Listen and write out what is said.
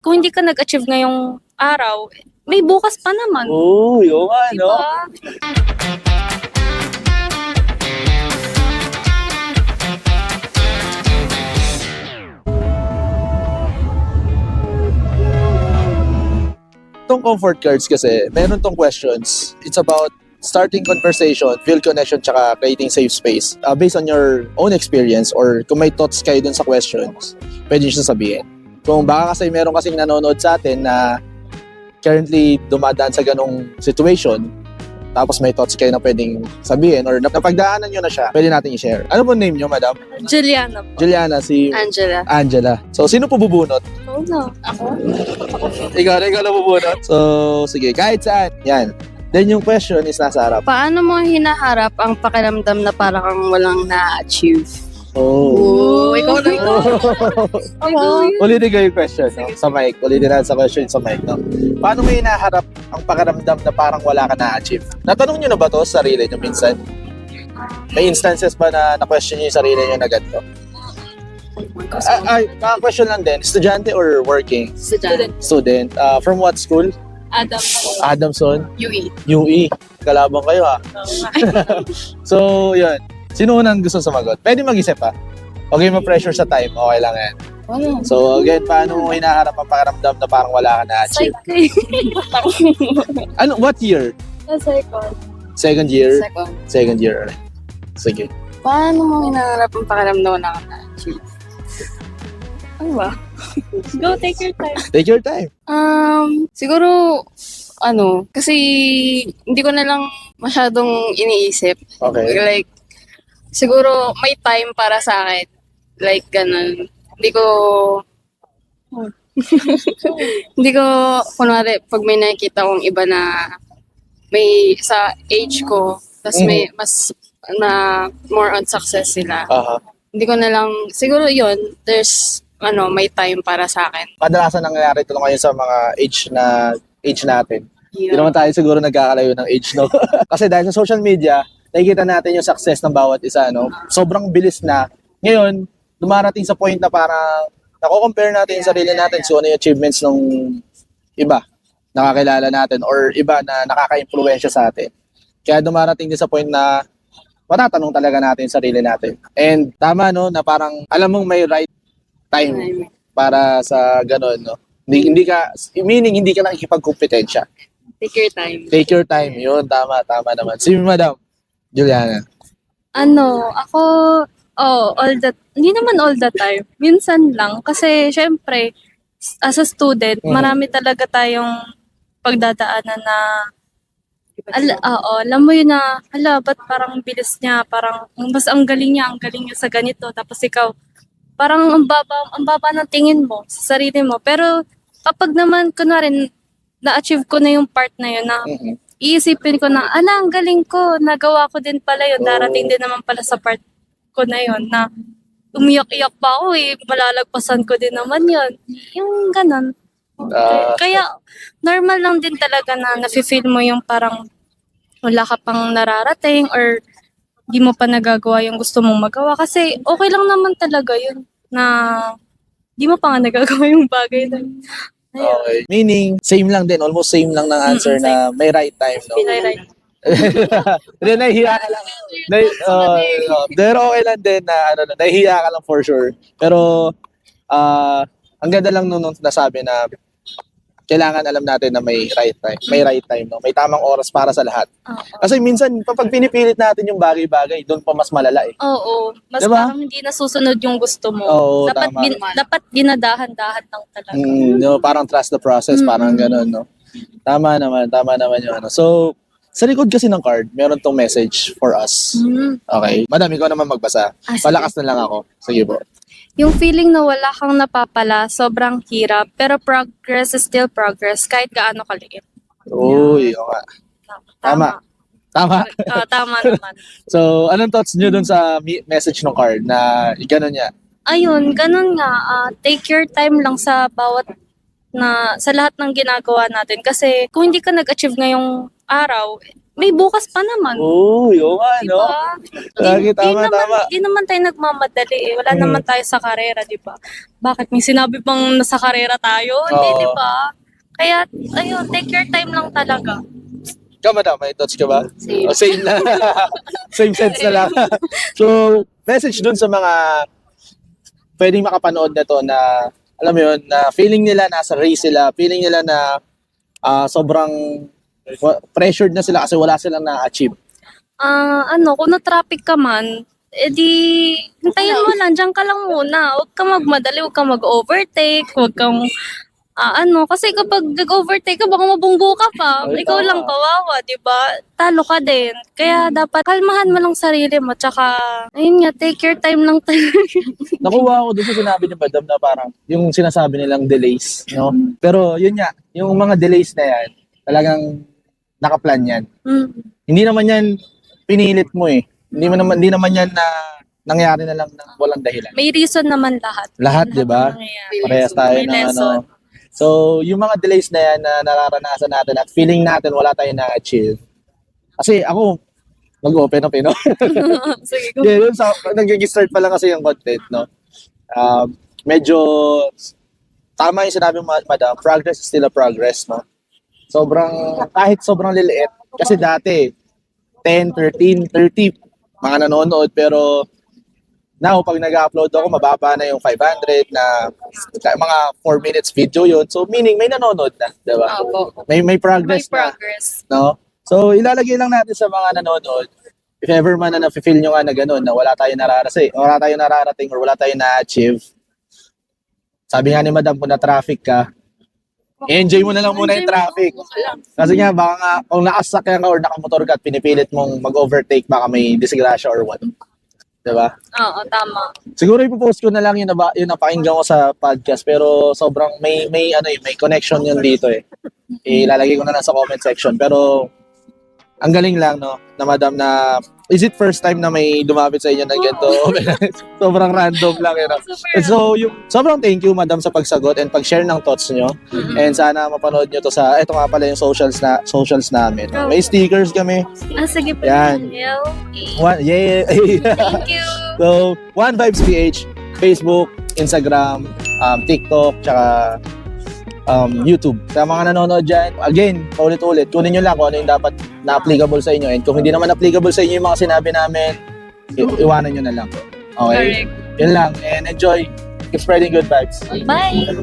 kung hindi ka nag-achieve ngayong araw, may bukas pa naman. Oo, yung ano. Diba? Itong comfort cards kasi, meron tong questions. It's about starting conversation, build connection, tsaka creating safe space. Based on your own experience or kung may thoughts kayo dun sa questions, pwede nyo siya sabihin. Kung baka kasi meron kasing nanonood sa atin na currently dumadaan sa ganong situation, tapos may thoughts kayo na pwedeng sabihin or napagdaanan nyo na siya, pwede natin i-share. Ano po name nyo, madam? Juliana po. Juliana, si Angela. Angela. So, sino po bubunot? Oo na. Ako? Ikaw na bubunot? So, sige, kahit saan. Yan. Then yung question is nasa harap. Paano mo hinaharap ang pakiramdam na parang kang walang na-achieve? Oh. Ikaw na ito. Ulitin ko yung question, no? Sa mic. Ulitin natin sa question sa mic, no? Paano mo hinaharap ang pakiramdam na parang wala ka na-achieve? Natanong nyo na ba to sa sarili nyo minsan? May instances ba na na-question nyo yung sarili nyo na ganito? Question lang din. Estudyante or working? Student. Student. From what school? Adam. Adamson? UE. UE. Kalabang kayo, ha? So, yun. Sino unang gusto sumagot? Pwede mag-isip, ha? Okay, ma-pressure sa time. Okay lang yan. Wala. So, again, paano mo hinaharap ang pakiramdam na parang wala ka na-achieve? What year? Second. Second year? Second. Second year. Sige. Paano mo hinaharap ang pakiramdam na wala kang na-achieve? Ano ba? Go, take your time. Take your time. Siguro, kasi hindi ko na lang masyadong iniisip. Okay. Like, siguro may time para sa akin. Like, ganun. Hindi ko, kunwari, pag may nakikita kong iba na may sa age ko, tapos may mas na more on success sila. Aha. Hindi ko na lang, siguro yun, there's, may time para sa akin. Kadalasan nangyayari ito ngayon sa mga age natin. Hindi Yeah. naman tayo siguro nagkakalayo ng age, no? Kasi dahil sa social media, nakikita natin yung success ng bawat isa, no? Sobrang bilis na. Ngayon, dumarating sa point na parang nako-compare natin yung sarili natin so ano yung achievements ng iba nakakilala natin or iba na nakaka-impluwensya sa atin. Kaya dumarating din sa point na matatanong talaga natin yung sarili natin. And tama, no, na parang alam mong may right time para sa ganun, no? Hindi ka, meaning hindi ka nakikipagkompetensya. Take your time. Take your time. Yun, tama naman. Si Madam Juliana. Ako, hindi naman all the time. Minsan lang. Kasi, syempre, as a student, marami talaga tayong pagdadaanan na, alam mo yun na, ba't parang bilis niya, parang, mas ang galing niya sa ganito. Tapos ikaw, parang ang baba ng tingin mo sa sarili mo. Pero, kapag naman, kunwari, na-achieve ko na yung part na yun na, iisipin ko na, ang galing ko, nagawa ko din pala yun, darating din naman pala sa part ko na yun, na umiyak-iyak pa ako malalagpasan ko din naman yun. Yung ganun. Kaya, normal lang din talaga na nafe-feel mo yung parang wala ka pang nararating or di mo pa nagagawa yung gusto mong magawa. Kasi, okay lang naman talaga yun na di mo pa nga nagagawa yung bagay na yun. Okay. Meaning, same lang din, almost same lang ng answer na may right time, no? Pinay-right. Hindi, nahihiya ka lang. Pero okay lang din na, nahihiya ka lang for sure. Pero, ang ganda lang nung nasabi na kailangan alam natin na may right time. May right time, no? May tamang oras para sa lahat. Kasi minsan, pag pinipilit natin yung bagay-bagay, doon pa mas malala eh. Oo. Mas Diba? parang hindi nasusunod yung gusto mo. Oo, dapat tama. dapat dinadahan-dahan lang talaga. No, parang trust the process, parang gano'n, no? Tama naman yung ano. So, sa likod kasi ng card, meron tong message for us. Okay? Madam, ikaw naman magbasa. Sige. Palakas na lang ako. Sige po. Yung feeling na wala kang napapala, sobrang hirap, pero progress is still progress kahit gaano kaliit. Uy, okay. Tama. Tama naman. So, anong thoughts nyo dun sa message ng card na gano'n niya? Ayun, ganun nga. Take your time lang sa sa lahat ng ginagawa natin. Kasi kung hindi ka nag-achieve ngayong araw, may bukas pa naman. Oo, yung ano. Lagi, tama. Di naman tayo nagmamadali eh. Wala naman tayo sa karera, di ba? Bakit? May sinabi pang nasa karera tayo? Hindi, Oo. di ba? Kaya, ayun, take your time lang talaga. Ikaw, madam, may thoughts ka ba? Same. Oh, same na. Same sense na lang. So, message dun sa mga pwedeng makapanood na to na, alam mo yun, na feeling nila nasa race sila, feeling nila na sobrang pressured na sila kasi wala silang na-achieve. Kung na-traffic ka man, edi, hintayin mo lang, dyan ka lang muna. Huwag ka magmadali, huwag ka mag-overtake, huwag kang, kasi kapag nag-overtake ka, baka mabunggo ka pa. Ay, Ikaw tama. lang kawawa, di ba? Talo ka din. Kaya dapat kalmahan mo lang sarili mo, tsaka, ayun nga, take your time lang tayo. Nakuha ko doon sa sinabi ni madam na parang yung sinasabi nilang delays, no? Pero yun nga, yung mga delays na yan, talagang nakaplan yan. Hindi naman yan pinilit mo eh. Hindi naman yan na nangyari na lang ng walang dahilan. May reason naman lahat. Lahat, di ba? Nangyayari. Parehas tayo May ng lesson. So, yung mga delays na yan na nararanasan natin at feeling natin wala tayong na-achieve. Kasi ako, mag-open up, no? Sige, go. Yeah, yun, nag-start pa lang kasi yung content, no? Medyo, tama yung sinabi mo, madam, progress is still a progress, no? Kahit sobrang liliit. Kasi dati, 10, 13, 30, mga nanonood, pero now, pag nag-upload ako, mababa na yung 500 na mga 4 minutes video yun. So, meaning may nanonood na, di ba? Opo. May May progress na, progress. no? So, ilalagay lang natin sa mga nanonood, if ever man na na-feel nyo nga na gano'n, na wala tayong nararating or wala tayong na-achieve, sabi nga ni madam, kung na-traffic ka, enjoy mo na lang muna yung traffic. Kasi nga, baka nga, kung nakasakyan ka or nakamotor ka at pinipilit mong mag-overtake, baka may disgrasya or what. Diba? Oo, tama. Siguro ipopost ko na lang yung napakinggan ko sa podcast, pero sobrang may connection yun dito eh. Ilalagay ko na lang sa comment section. Pero, ang galing lang, no, na madam na, is it first time na may dumapit sa inyo na ganito? Sobrang random lang, you know? And so, sobrang thank you, madam, sa pagsagot and pag-share ng thoughts nyo. And sana mapanood nyo to sa, eto nga pala yung socials namin. May stickers kami. Sige po. Yan. Yeah. Thank you. So, One Vibes PH, Facebook, Instagram, TikTok, tsaka YouTube. Sa mga nanonood dyan, again, paulit-ulit, kunin nyo lang kung ano yung dapat na applicable sa inyo. And kung hindi naman applicable sa inyo yung mga sinabi namin, iwanan nyo na lang. Okay? Correct. Yun lang. And enjoy. Keep spreading good vibes. Bye.